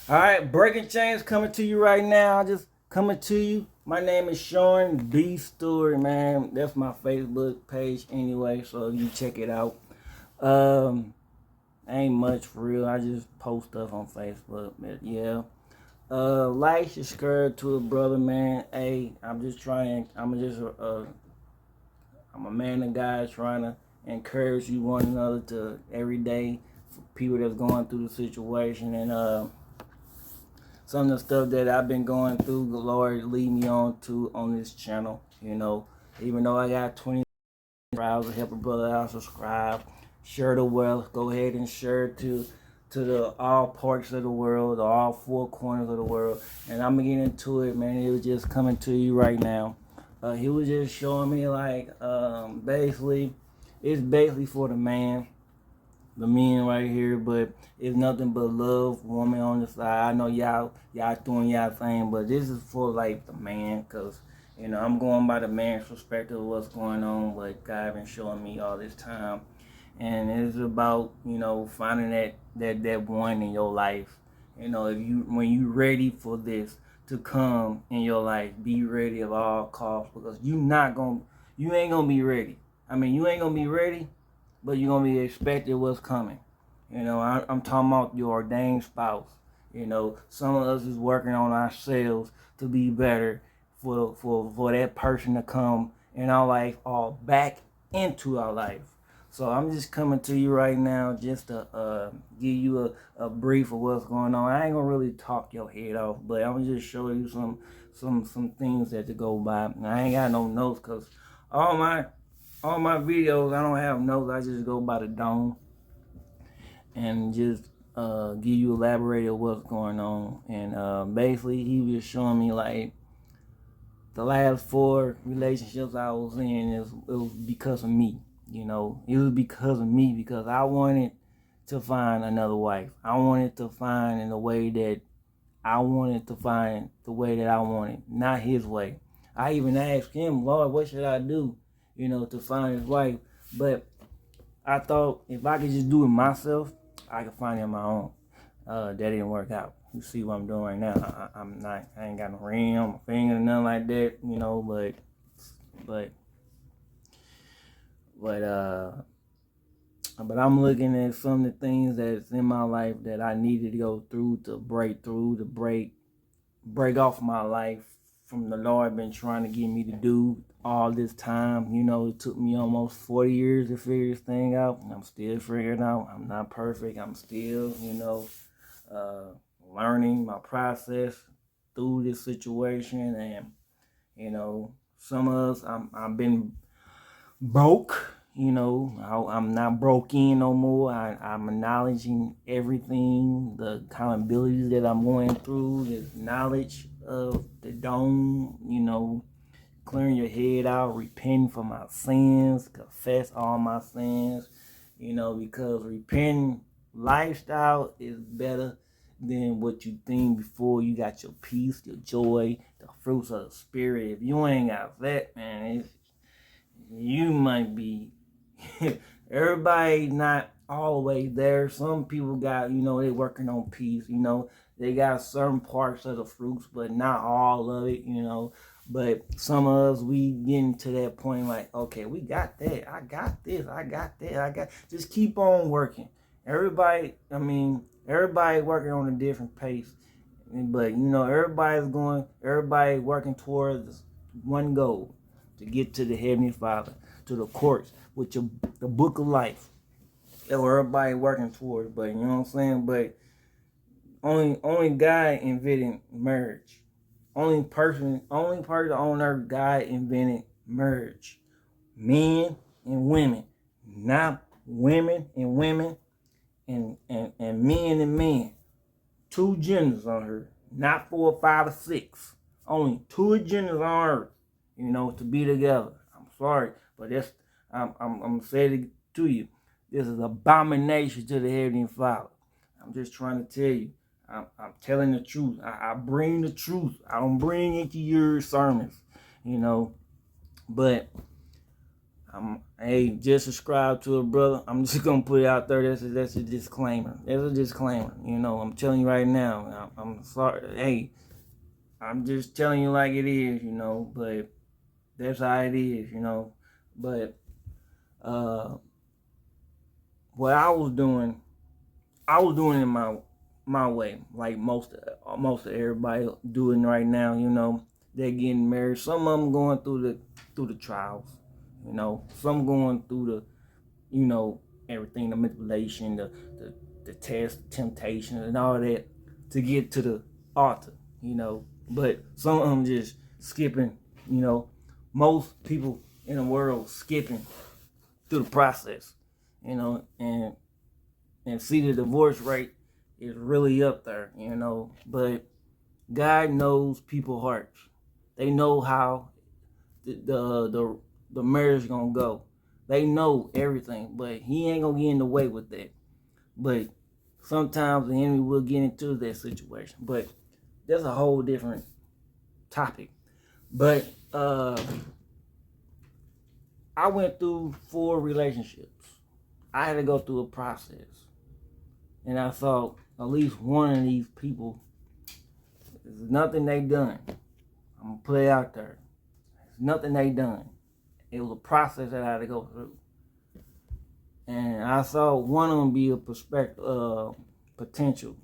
All right, Breaking Chains coming to you right now. Just coming to you. My name is Sean B. Stewart, man. That's my Facebook page anyway, so you check it out. Um, Ain't much for real. I just post stuff on Facebook, but yeah. Like, subscribe to a brother, man. Hey, I'm just trying. I'm a man of God trying to encourage you one another to every day for people that's going through the situation and some of the stuff that I've been going through, the Lord lead me on to on this channel. Even though I got 20 subscribers, help a brother out, subscribe, share the wealth. Go ahead and share to the all parts of the world, all four corners of the world. And I'm gonna get into it, man. It was just coming to you right now. He was just showing me like basically, it's basically for the men right here, but it's nothing but love, woman on the side. I know y'all doing y'all thing, but this is for like the man, cause I'm going by the man's perspective of what's going on, what God been showing me all this time, and it's about finding that one in your life. If you when you ready for this to come in your life, be ready at all costs because you ain't gonna be ready. I mean, you ain't gonna be ready but you're gonna be expected what's coming. I'm talking about your ordained spouse. Some of us is working on ourselves to be better for that person to come in our life or back into our life. So I'm just coming to you right now just to give you a brief of what's going on. I ain't gonna really talk your head off, but I'm gonna just show you some things that to go by. And I ain't got no notes because all my all my videos, I don't have notes. I just go by the dome and just give you elaborate of what's going on. And basically, he was showing me like the last four relationships I was in it was because of me. It was because of me because I wanted to find another wife. I wanted to find in the way that I wanted to find the way that I wanted, not his way. I even asked him, Lord, what should I do, to find his wife? But I thought if I could just do it myself, I could find it on my own. That didn't work out. You see what I'm doing right now. I ain't got no ring on my finger, nothing like that, but, but, uh, but I'm looking at some of the things that's in my life that I needed to go through, to break off my life from the Lord been trying to get me to do all this time. It took me almost 40 years to figure this thing out, and I'm still figuring it out. I'm not perfect. I'm still, learning my process through this situation, and some of us, I've been broke. I'm not broke in no more. I'm acknowledging everything, the accountabilities that I'm going through, the knowledge of the dome, clearing your head out, repenting for my sins, confess all my sins, because repenting lifestyle is better than what you think before you got your peace, your joy, the fruits of the spirit. If you ain't got that, man, you might be everybody not always there. Some people got, they working on peace, they got certain parts of the fruits, but not all of it, But some of us, we getting to that point like, okay, we got that. I got this. I got that. Just keep on working. Everybody working on a different pace. But, everybody working towards one goal to get to the Heavenly Father, to the courts, with the book of life. That's what everybody working towards. But, you know what I'm saying? But only God invented marriage. Only person on earth God invented marriage. Men and women, not women and women and men and men. Two genders on earth, not 4, 5, or 6. Only two genders on earth, to be together. I'm sorry, but I'm saying it to you. This is abomination to the Heavenly Father. I'm just trying to tell you. I'm telling the truth. I bring the truth. I don't bring into your sermons, But Hey, just subscribe to a brother. I'm just gonna put it out there. That's a disclaimer. That's a disclaimer. I'm telling you right now. I'm sorry. Hey, I'm just telling you like it is. But that's how it is. But what I was doing it my way, like most of everybody doing right now. They're getting married. Some of them going through the trials. Some going through everything, the manipulation, the test, temptation, and all that to get to the altar. But some of them just skipping. Most people in the world skipping through the process. And see the divorce rate is really up there. But God knows people's hearts. They know how the marriage gonna go. They know everything, but He ain't gonna get in the way with that. But sometimes the enemy will get into that situation. But that's a whole different topic. But I went through 4 relationships. I had to go through a process. And I thought at least one of these people, there's nothing they done. I'm going to put it out there. There's nothing they done. It was a process that I had to go through. And I saw one of them be a potential.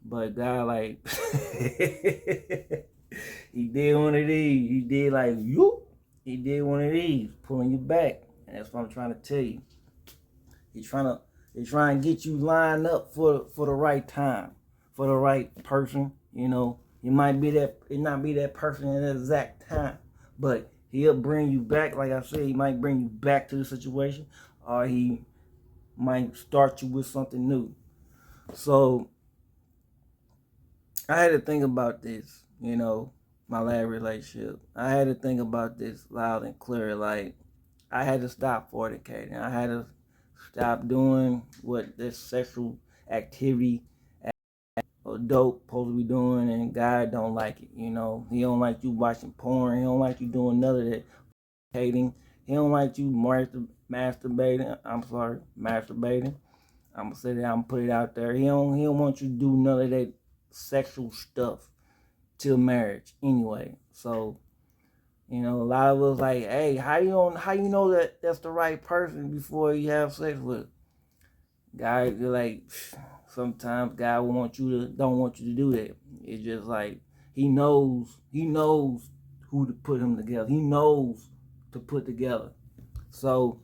But God, like, He did one of these. He did like, you. He did one of these, pulling you back. And that's what I'm trying to tell you. He's trying to get you lined up for the right time, for the right person. It might be that it not be that person at the exact time, but He'll bring you back. Like I said, He might bring you back to the situation, or He might start you with something new. So I had to think about this. My last relationship. I had to think about this loud and clear. Like, I had to stop fornicating. I had to stop doing what this sexual activity adult supposed to be doing, and God don't like it. He don't like you watching porn. He don't like you doing none of that hating. He don't like you masturbating. Masturbating. I'm gonna say that. I'm gonna put it out there. He don't want you to do none of that sexual stuff till marriage anyway. So a lot of us like, hey, how you know that that's the right person before you have sex with? God, you're like, sometimes God don't want you to do that. It's just like He knows who to put him together. He knows to put together. So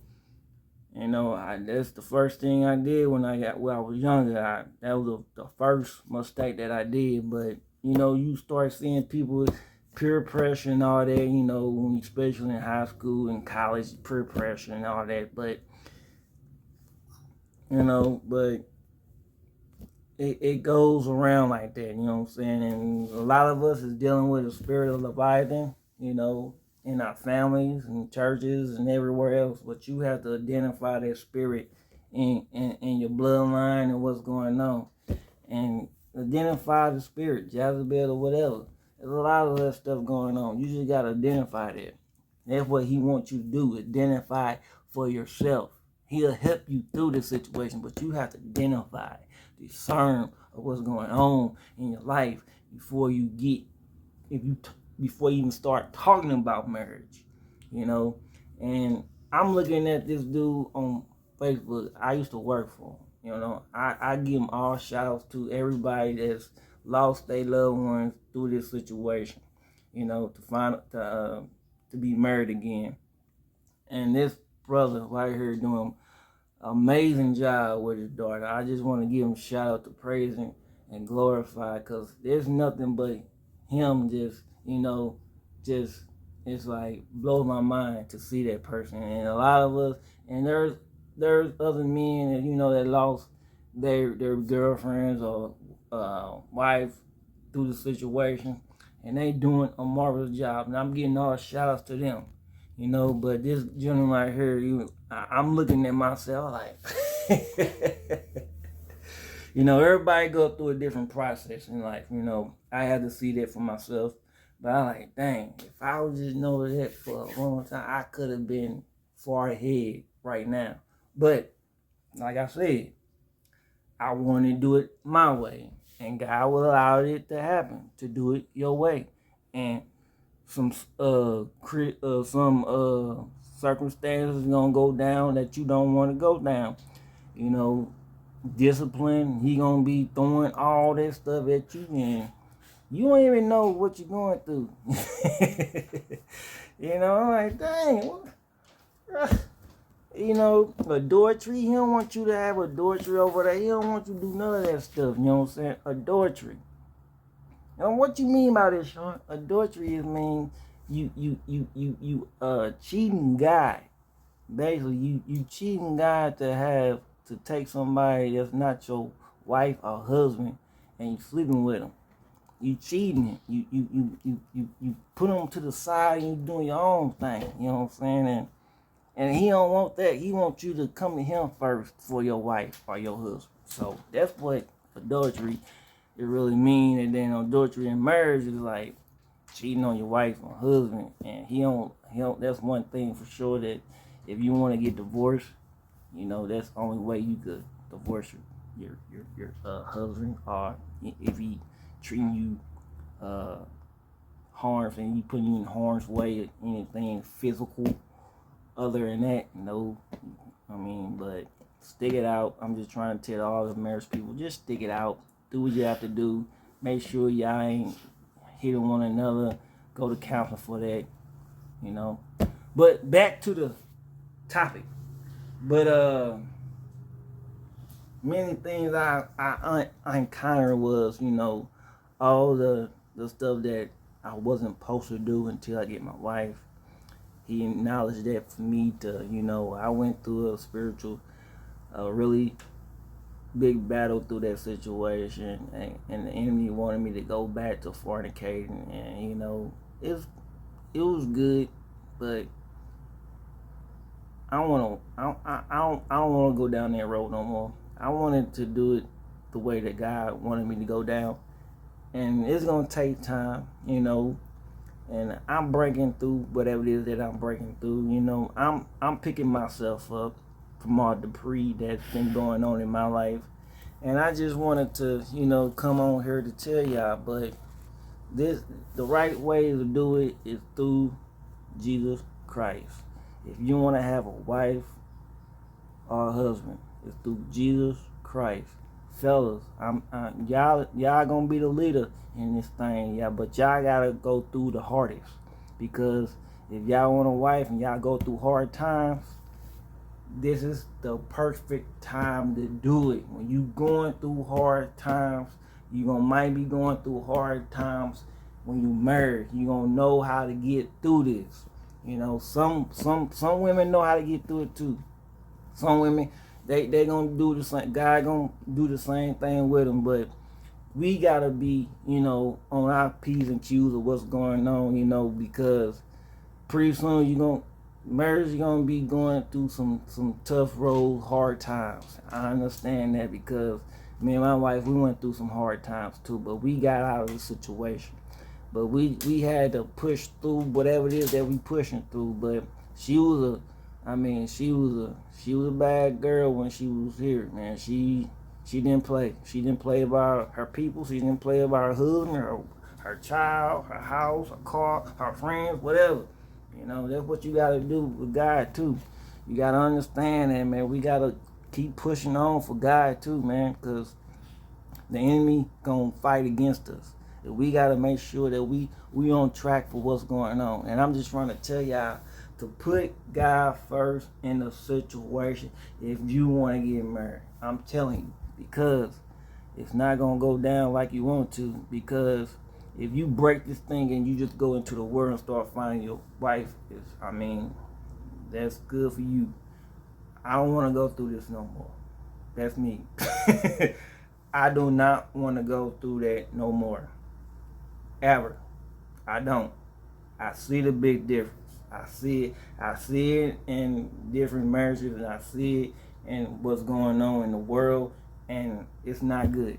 that's the first thing I did when I was younger. That was the first mistake that I did. But you start seeing people with peer pressure and all that. Especially in high school and college, peer pressure and all that. But but it goes around like that. You know what I'm saying? And a lot of us is dealing with the spirit of Leviathan. In our families and churches and everywhere else, but you have to identify that spirit in your bloodline and what's going on, and identify the spirit, Jezebel or whatever. There's a lot of that stuff going on. You just gotta identify that. That's what He wants you to do. Identify for yourself. He'll help you through the situation, but you have to identify, discern of what's going on in your life before you even start talking about marriage, And I'm looking at this dude on Facebook. I used to work for him, I give him all shout outs to everybody that's lost their loved ones through this situation, to be married again. And this brother right here doing an amazing job with his daughter. I just want to give him shout out to praise and glorify, because there's nothing but him just it's like blows my mind to see that person. And a lot of us, and there's other men that that lost their girlfriends or wife through the situation, and they doing a marvelous job, and I'm getting all shout outs to them. But this gentleman right here, I'm looking at myself like everybody go through a different process in life. I had to see that for myself. But I'm like, dang, if I would just know that for a long time, I could have been far ahead right now. But like I said, I want to do it my way, and God will allow it to happen, to do it your way. And some circumstances gonna go down that you don't want to go down. You know, discipline. He gonna be throwing all that stuff at you, and you don't even know what you're going through. You know, I'm like, dang. What? You know, adultery. He don't want you to have adultery over there. He don't want you to do none of that stuff. You know what I'm saying? Adultery. Now, what you mean by this, Sean? Adultery is mean you cheating God. Basically, you cheating God to take somebody that's not your wife or husband, and you sleeping with them. You cheating. You put them to the side and you doing your own thing. You know what I'm saying? And he don't want that. He wants you to come to him first for your wife or your husband. So that's what adultery it really mean. And then adultery in marriage is like cheating on your wife or husband. And he don't. That's one thing for sure, that if you want to get divorced, you know, that's the only way you could divorce your husband, or if he treating you harms and you putting you in harm's way or anything physical. Other than that, no. I mean, but stick it out. I'm just trying to tell all the marriage people, just stick it out. Do what you have to do. Make sure y'all ain't hitting one another. Go to counseling for that, you know. But back to the topic. But many things I encountered was, you know, all the stuff that I wasn't supposed to do until I get my wife. He acknowledged that for me to, you know, I went through a really big battle through that situation, and the enemy wanted me to go back to fornicating, and you know, it was good, but I don't want to go down that road no more. I wanted to do it the way that God wanted me to go down, and it's gonna take time, you know. And I'm breaking through whatever it is that I'm breaking through. You know, I'm picking myself up from all the debris that's been going on in my life. And I just wanted to, you know, come on here to tell y'all, but the right way to do it is through Jesus Christ. If you want to have a wife or a husband, it's through Jesus Christ. Fellas, y'all gonna be the leader in this thing, yeah, but y'all gotta go through the hardest, because if y'all want a wife and y'all go through hard times, this is the perfect time to do it. When you going through hard times, might be going through hard times when you married. You gonna know how to get through this. You know, some women know how to get through it too. Some women, they gonna do the same. God gonna do the same thing with them, but we gotta be, you know, on our P's and Q's of what's going on, you know, because pretty soon marriage is gonna be going through some tough road, hard times. I understand that, because me and my wife, we went through some hard times too, but we got out of the situation. But we had to push through whatever it is that we pushing through. But she was a bad girl when she was here, man. She didn't play. She didn't play about her people. She didn't play about her husband, her child, her house, her car, her friends, whatever. You know, that's what you got to do with God too. You got to understand that, man. We got to keep pushing on for God too, man, because the enemy gonna fight against us. We got to make sure that we on track for what's going on. And I'm just trying to tell y'all to put God first in the situation if you want to get married. I'm telling you, because it's not going to go down like you want to. Because if you break this thing and you just go into the world and start finding your wife, that's good for you. I don't want to go through this no more. That's me. I do not want to go through that no more. Ever. I don't. I see the big difference. I see it in different marriages, and I see it in what's going on in the world, and it's not good.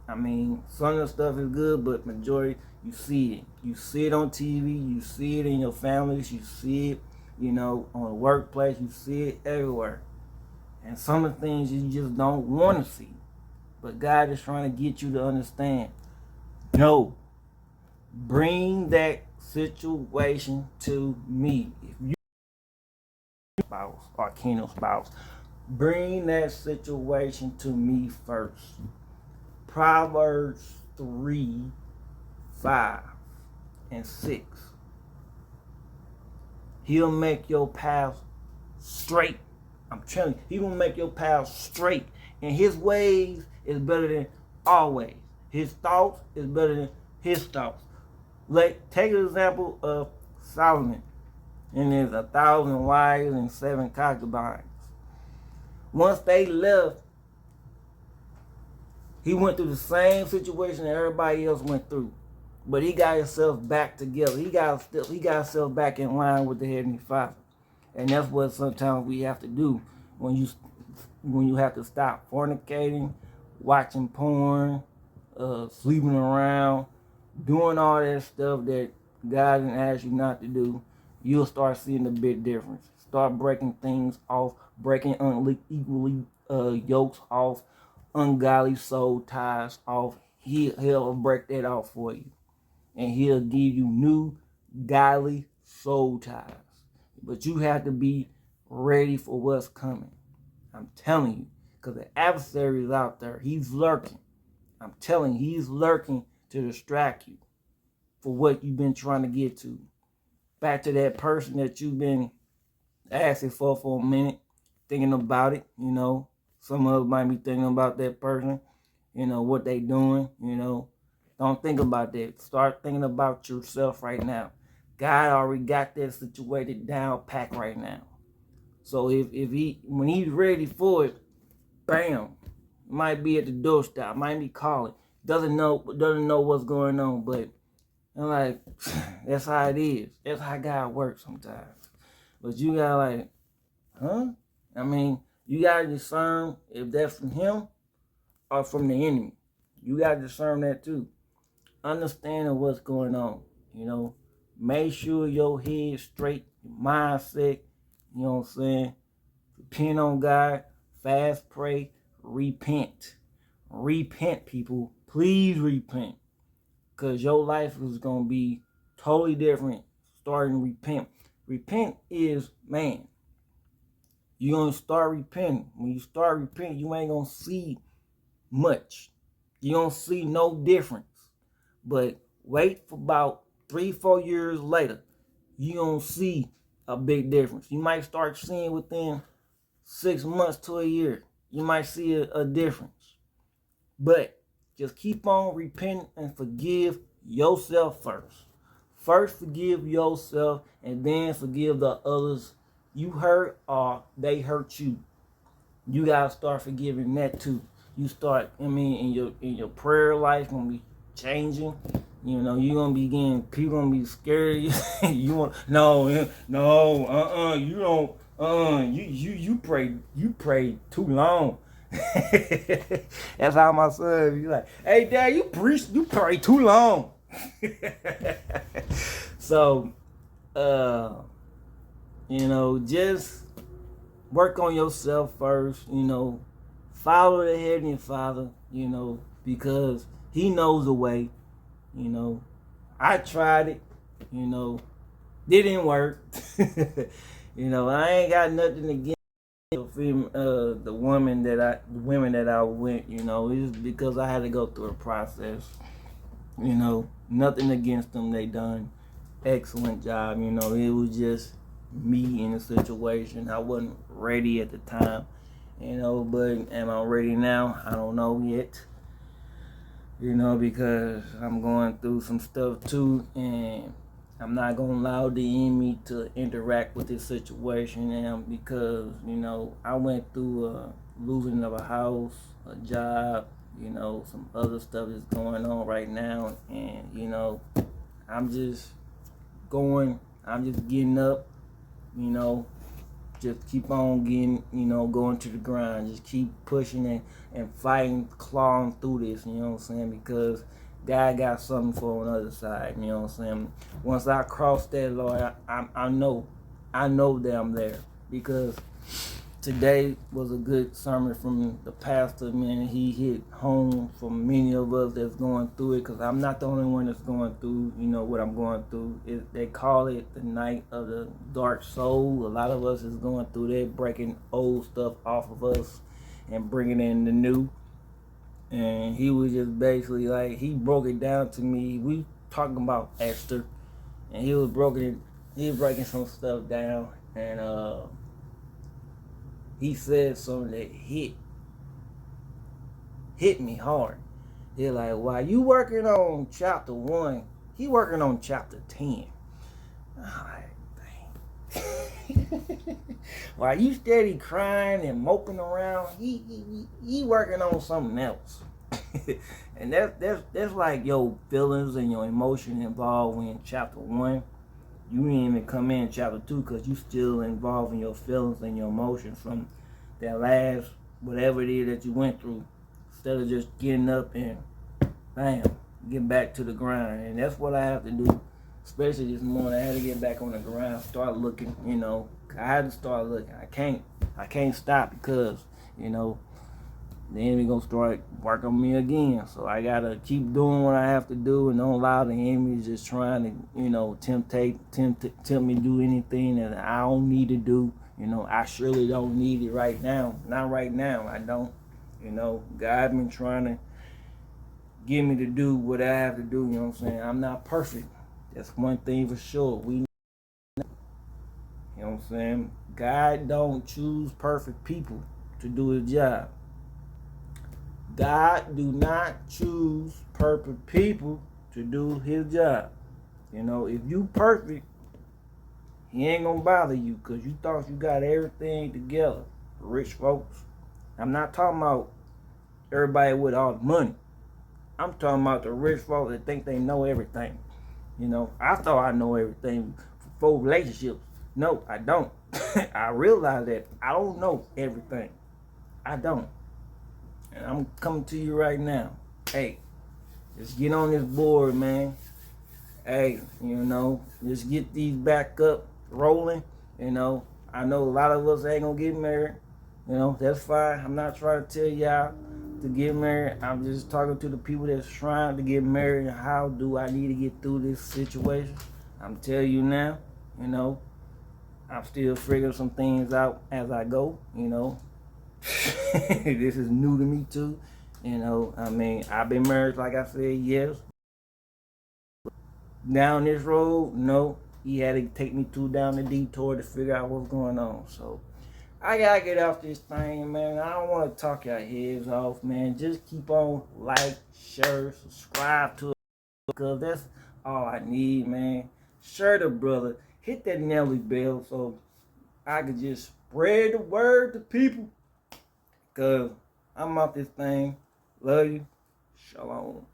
I mean, some of the stuff is good, but majority, you see it. You see it on TV, you see it in your families, you see it on the workplace. You see it everywhere. And some of the things you just don't want to see. But God is trying to get you to understand. No. Bring that situation to me. If you spouse or kingdom spouse, bring that situation to me first. Proverbs 3, 5, and 6. He'll make your path straight. I'm telling you, he will make your path straight. And his ways is better than our ways. His thoughts is better than his thoughts. Take an example of Solomon. And there's 1,000 wives and 7 concubines. Once they left, he went through the same situation that everybody else went through. But he got himself back together. He got himself back in line with the Heavenly Father. And that's what sometimes we have to do when you have to stop fornicating, watching porn, sleeping around, doing all that stuff that God didn't ask you not to do. You'll start seeing a big difference. Start breaking things off, breaking unequally yokes off, ungodly soul ties off. He'll break that off for you. And he'll give you new godly soul ties. But you have to be ready for what's coming. I'm telling you. Because the adversary is out there. He's lurking. I'm telling you, he's lurking to distract you for what you've been trying to get to. Back to that person that you've been asking for a minute, thinking about it, Some of us might be thinking about that person, what they doing, Don't think about that. Start thinking about yourself right now. God already got that situated down packed right now. So when he's ready for it, bam, might be at the doorstep, might be calling, doesn't know what's going on, but I'm like, that's how it is. That's how God works sometimes. But you gotta you gotta discern if that's from him or from the enemy. You gotta discern that too. Understanding what's going on, Make sure your head straight, your mindset, Depend on God, fast, pray, repent. Repent, people. Please repent. Because your life is going to be totally different starting to repent. Repent is, you're going to start repenting. When you start repenting, you ain't going to see much. You don't see no difference. But wait for about 3-4 years later, you don't see a big difference. You might start seeing within 6 months to a year. You might see a difference. But just keep on repenting and forgive yourself first. First forgive yourself and then forgive the others you hurt or they hurt you. You gotta start forgiving that too. You start, in your prayer life gonna be changing. You're gonna be getting, people gonna be scared. You don't, you pray too long. That's how my son be like, hey dad, you pray too long. So, just work on yourself first, follow the Heavenly Father, because he knows the way. I tried it, didn't work. I ain't got nothing against the women that I went, it's because I had to go through a process. Nothing against them. They done excellent job. It was just me in a situation. I wasn't ready at the time, but am I ready now? I don't know yet. Because I'm going through some stuff too, and I'm not going to allow the enemy to interact with this situation. And because, I went through losing of a house, a job, some other stuff that's going on right now. And, I'm just getting up, just keep on getting, going to the grind. Just keep pushing and fighting, clawing through this, because God got something for on the other side, Once I cross that, Lord, I know I know that I'm there because today was a good sermon from the pastor, man. He hit home for many of us that's going through it, because I'm not the only one that's going through, what I'm going through. They call it the night of the dark soul. A lot of us is going through that, breaking old stuff off of us and bringing in the new. And he was just basically like, he broke it down to me. We talking about Esther, and he was breaking some stuff down, and he said something that hit me hard. He's like, while you working on chapter 1, he working on chapter 10. I'm like, dang. While you steady crying and moping around, he working on something else. And that's like your feelings and your emotion involved in chapter 1. You didn't even come in chapter 2 because you still involved in your feelings and your emotions from that last whatever it is that you went through. Instead of just getting up and bam, get back to the grind. And that's what I have to do. Especially this morning, I had to get back on the grind, start looking, I had to start looking. I can't stop because, the enemy gonna start working on me again. So I gotta keep doing what I have to do and don't allow the enemy just trying to, tempt me to do anything that I don't need to do. I surely don't need it right now. Not right now. I don't. God been trying to get me to do what I have to do. You know what I'm saying? I'm not perfect. That's one thing for sure. You know what I'm saying? God don't choose perfect people to do his job. God do not choose perfect people to do his job. If you perfect, he ain't gonna bother you because you thought you got everything together. Rich folks. I'm not talking about everybody with all the money. I'm talking about the rich folks that think they know everything. I thought I know everything for relationships. No, I don't. I realize that I don't know everything. I don't. And I'm coming to you right now. Hey, just get on this board, man. Hey, just get these back up rolling. I know a lot of us ain't gonna get married. That's fine. I'm not trying to tell y'all to get married. I'm just talking to the people that's trying to get married. And how do I need to get through this situation? I'm telling you now, I'm still figuring some things out as I go, This is new to me too. I've been married, like I said, years. Down this road, no. He had to take me down the detour to figure out what's going on. So I gotta get off this thing, man. I don't want to talk your heads off, man. Just keep on like, share, subscribe to it, because that's all I need, man. Share the brother. Hit that Nelly bell so I could just spread the word to people. Because I'm off this thing. Love you. Shalom.